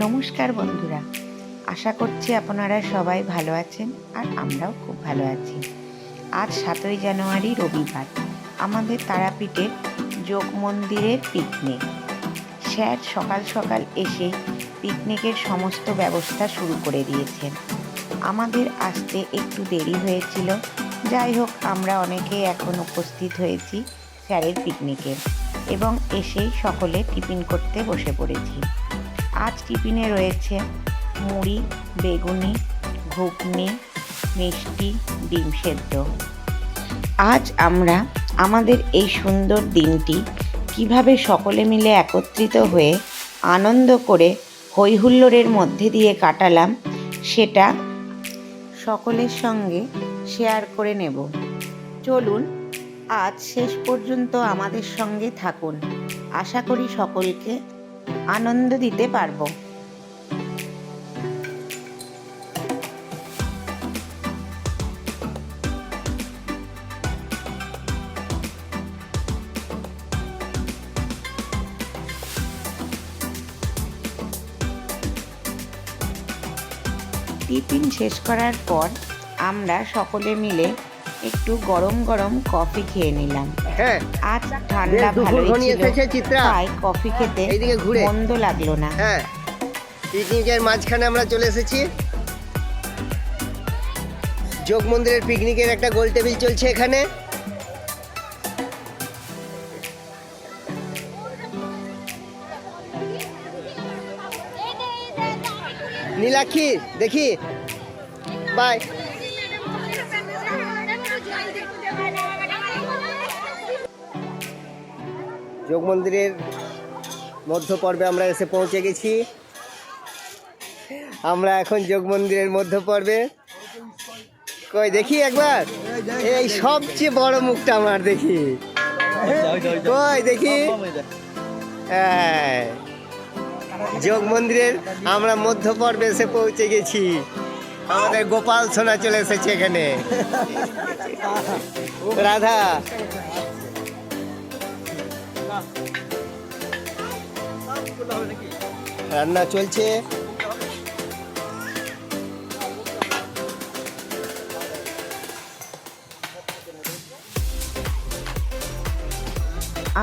নমস্কার বন্ধুরা, আশা করছি আপনারা সবাই ভালো আছেন আর আমরাও খুব ভালো আছি। আজ 7ই জানুয়ারি রবিবার, আমাদের তারাপীঠের যোগ মন্দিরের পিকনিক। স্যার সকাল সকাল এসে পিকনিকের সমস্ত ব্যবস্থা শুরু করে দিয়েছেন। আমাদের আসতে একটু দেরি হয়েছিল, যাই হোক আমরা অনেকেই এখন উপস্থিত হয়েছি স্যারের পিকনিকে এবং এসেই সকলে টিফিন করতে বসে পড়েছি। আজ টিফিনে রয়েছে মুড়ি, বেগুনি, ঘুগনি, মিষ্টি, ডিম সেদ্ধ। আজ আমরা আমাদের এই সুন্দর দিনটি কিভাবে সকলে মিলে একত্রিত হয়ে আনন্দ করে হইহুল্লোড়ের মধ্যে দিয়ে কাটালাম সেটা সকলের সঙ্গে শেয়ার করে নেব। চলুন আজ শেষ পর্যন্ত আমাদের সঙ্গে থাকুন, আশা করি সকলকে আনন্দ দিতে পারবো। টিফিন শেষ করার পর আমরা সকলে মিলে একটু গরম গরম কফি খেয়ে নিলাম। আজ ঠান্ডা ভালোই ছিল, তাই কফি খেতে মন্দ লাগলো না। পিকনিকের মাঝখানে আমরা চলে এসেছি। যোগ মন্দিরের পিকনিকের একটা গোল টেবিল চলছে এখানে। নীলাক্ষী দেখি, বাই। যোগ মন্দিরের মধ্য পর্বে আমরা এসে পৌঁছে গেছি। আমরা এখন যোগ মন্দিরের মধ্য পর্বে। কই দেখি একবার, এই সবচেয়ে বড় মুখটা আমার দেখি, কই দেখি। যোগ মন্দিরের আমরা মধ্য পর্বে এসে পৌঁছে গেছি। আমাদের গোপাল সোনা চলে এসেছে এখানে, রাধা। রান্না চলছে।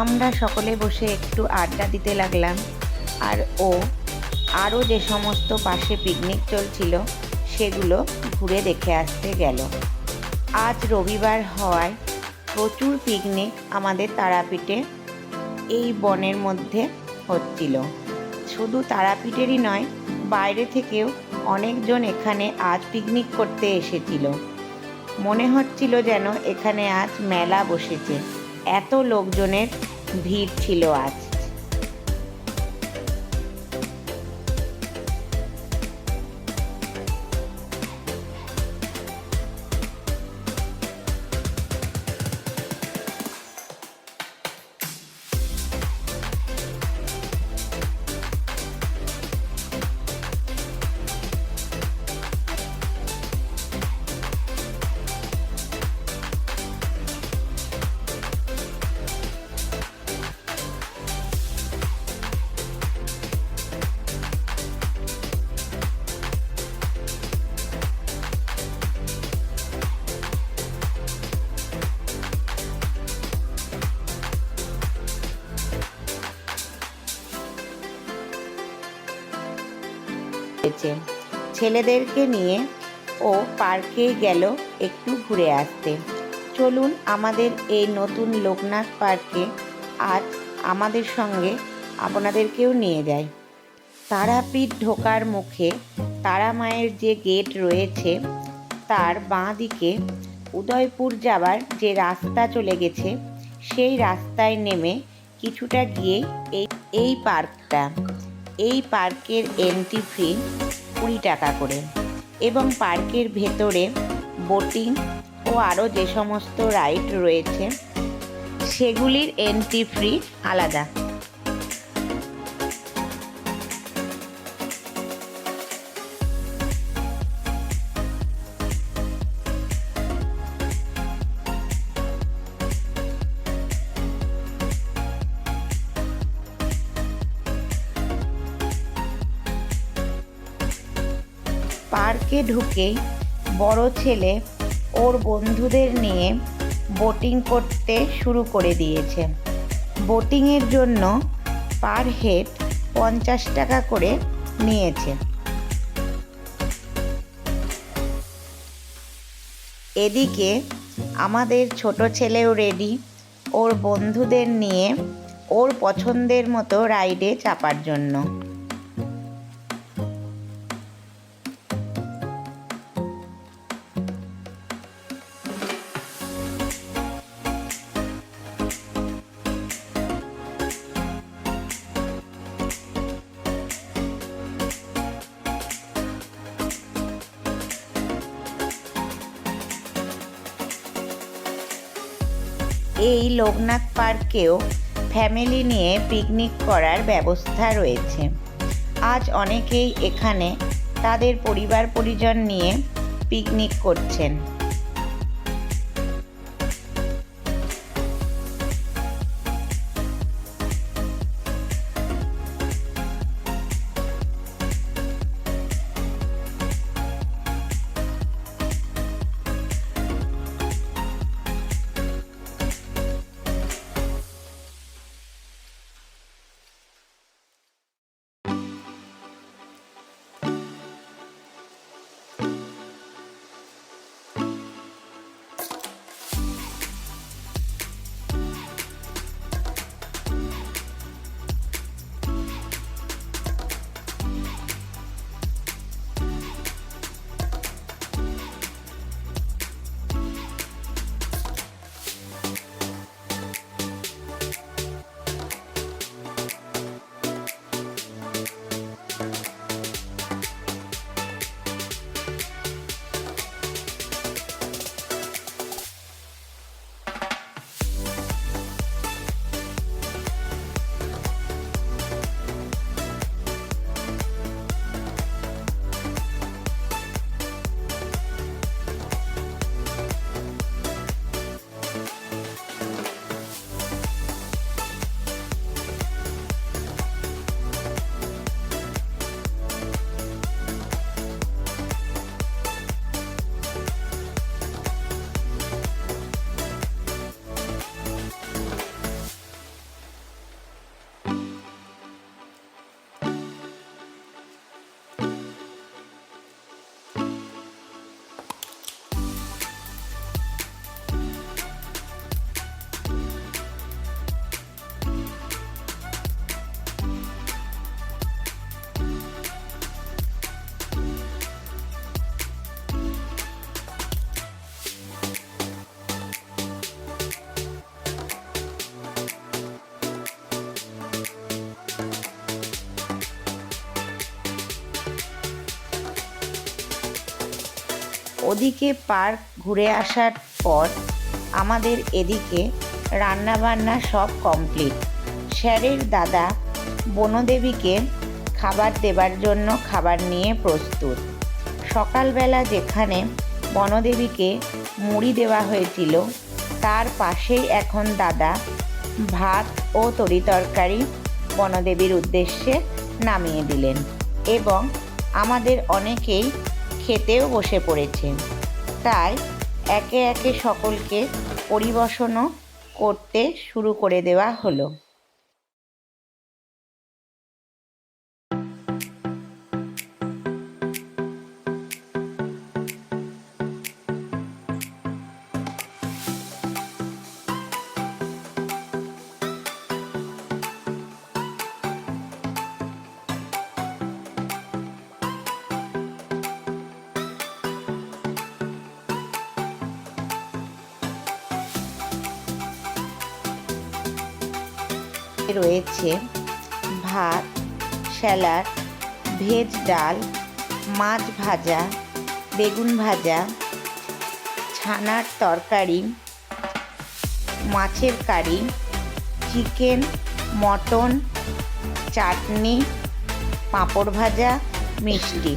আমরা সকলে বসে একটু আড্ডা দিতে লাগলাম, আর আরও যে সমস্ত পাশে পিকনিক চলছিল সেগুলো ঘুরে দেখে আসতে গেল। আজ রবিবার হওয়ায় প্রচুর পিকনিক আমাদের তারাপীঠে এই বনের মধ্যে হচ্ছিল। শুধু তারাপীঠেরই নয়, বাইরে থেকেও অনেকজন এখানে আজ পিকনিক করতে এসেছিল। মনে হচ্ছিল যেন এখানে আজ মেলা বসেছে, এত লোকজনের ভিড় ছিল আজ। ছেলেদেরকে নিয়ে ও পার্কে গেল একটু ঘুরে আসতে। চলুন আমাদের এই নতুন লোকনাথ পার্কে আজ আমাদের সঙ্গে আপনাদেরকেও নিয়ে যাই। তারাপীঠ ঢোকার মুখে তারা মায়ের যে গেট রয়েছে তার বাঁ দিকে উদয়পুর যাবার যে রাস্তা চলে গেছে, সেই রাস্তায় নেমে কিছুটা গিয়ে এই পার্কটা। এই পার্কের এন্ট্রি ফি 20 টাকা করে এবং পার্কের ভেতরে বোটিং ও আরও যে সমস্ত রাইড রয়েছে সেগুলির এন্ট্রি ফি আলাদা। পার্কে ঢুকেই বড় ছেলে ওর বন্ধুদের নিয়ে বোটিং করতে শুরু করে দিয়েছে। বোটিংয়ের জন্য পার হেড 50 টাকা করে নিয়েছে। এদিকে আমাদের ছোট ছেলেও রেডি ওর বন্ধুদের নিয়ে ওর পছন্দের মতো রাইডে চাপার জন্য। এই লোকনাথ পার্কেও ফ্যামিলি নিয়ে পিকনিক করার ব্যবস্থা রয়েছে। আজ অনেকেই এখানে তাদের পরিবার পরিজন নিয়ে পিকনিক করছেন। ওদিকে পার্ক ঘুরে আসার পর আমাদের এদিকে রান্নাবান্না সব কমপ্লিট। স্যারের দাদা বনদেবীকে খাবার দেবার জন্য খাবার নিয়ে প্রস্তুত। সকালবেলা যেখানে বনদেবীকে মুড়ি দেওয়া হয়েছিল তার পাশেই এখন দাদা ভাত ও তরিতরকারি বনদেবীর উদ্দেশ্যে নামিয়ে দিলেন এবং আমাদের অনেকেই খেতেও বসে পড়েছে। তাই একে একে সকলকে পরিবেশনও করতে শুরু করে দেওয়া হলো। রয়েছে ভাত, স্যালাড, ভেজ ডাল, মাছ ভাজা, বেগুন ভাজা, ছানার তরকারি, মাছের কারি, চিকেন, মটন, চাটনি, পাঁপড় ভাজা, মিষ্টি।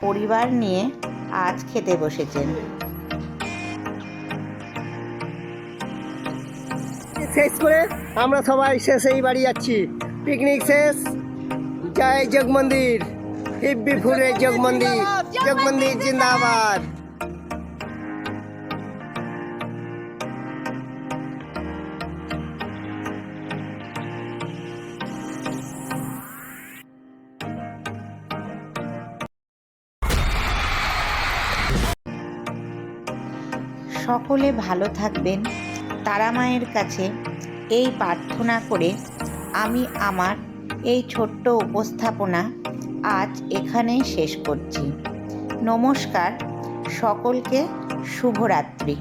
পরিবার নিয়ে আজ খেতে বসেছেন। শেষ করে আমরা সবাই শেষেই বাড়ি যাচ্ছি। পিকনিক শেষ। জয় যোগ মন্দির, হিব্বিপুরের যোগ মন্দির, যোগ মন্দির জিন্দাবাদ। সকলে ভালো থাকবেন, তারা মায়ের কাছে এই প্রার্থনা করে আমি আমার এই ছোট্ট উপস্থাপনা আজ এখানেই শেষ করছি। নমস্কার, সকলকে শুভরাত্রি।